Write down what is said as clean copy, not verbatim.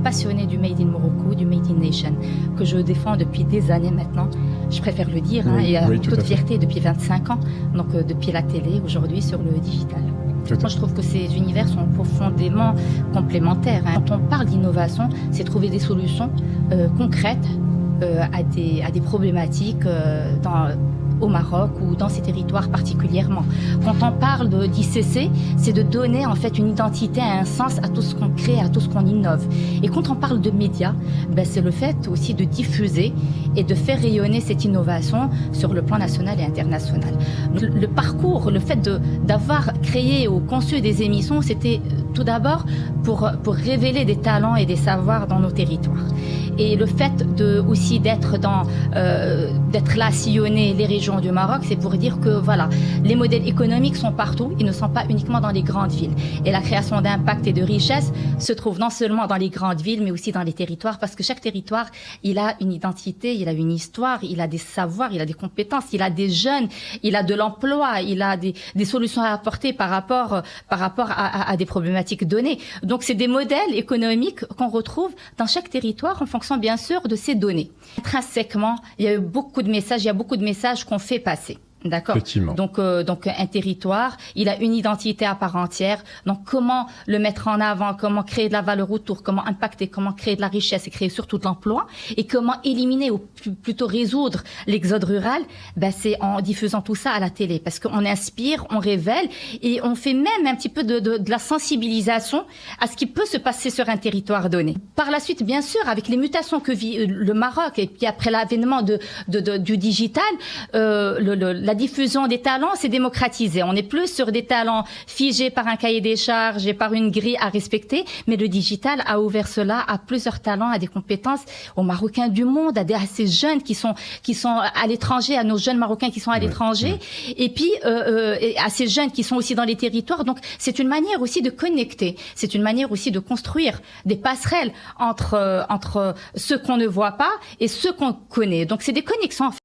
passionnée du Made in Morocco, du Made in Nation, que je défends depuis des années maintenant. Je préfère le dire, oui, et oui, toute fierté depuis 25 ans, donc depuis la télé, aujourd'hui sur le digital. Moi, je trouve que ces univers sont profondément complémentaires. Quand on parle d'innovation, c'est trouver des solutions concrètes à des problématiques au Maroc ou dans ces territoires particulièrement. Quand on parle d'ICC, c'est de donner en fait une identité, un sens à tout ce qu'on crée, à tout ce qu'on innove. Et quand on parle de médias, c'est le fait aussi de diffuser et de faire rayonner cette innovation sur le plan national et international. Donc, le parcours, le fait d'avoir créé ou conçu des émissions, c'était tout d'abord pour révéler des talents et des savoirs dans nos territoires. Et le fait aussi d'être là à sillonner les régions du Maroc, c'est pour dire que voilà, les modèles économiques sont partout, ils ne sont pas uniquement dans les grandes villes. Et la création d'impact et de richesse se trouve non seulement dans les grandes villes, mais aussi dans les territoires, parce que chaque territoire, il a une identité, il a une histoire, il a des savoirs, il a des compétences, il a des jeunes, il a de l'emploi, il a des solutions à apporter par rapport à des problématiques données. Donc c'est des modèles économiques qu'on retrouve dans chaque territoire en fonction bien sûr de ces données. Intrinsèquement, il y a eu beaucoup de messages, il y a beaucoup de messages qu'on fait passer. D'accord. Donc un territoire, il a une identité à part entière. Donc comment le mettre en avant, comment créer de la valeur autour, comment impacter, comment créer de la richesse et créer surtout de l'emploi, et comment éliminer ou plutôt résoudre l'exode rural, c'est en diffusant tout ça à la télé, parce qu'on inspire, on révèle et on fait même un petit peu de la sensibilisation à ce qui peut se passer sur un territoire donné. Par la suite, bien sûr, avec les mutations que vit le Maroc et puis après l'avènement du digital, la diffusion des talents s'est démocratisée. On n'est plus sur des talents figés par un cahier des charges et par une grille à respecter, mais le digital a ouvert cela à plusieurs talents, à des compétences aux Marocains du monde, à ces jeunes qui sont à l'étranger, à nos jeunes Marocains qui sont à l'étranger, et puis à ces jeunes qui sont aussi dans les territoires. Donc c'est une manière aussi de connecter, c'est une manière aussi de construire des passerelles entre ceux qu'on ne voit pas et ceux qu'on connaît. Donc c'est des connexions.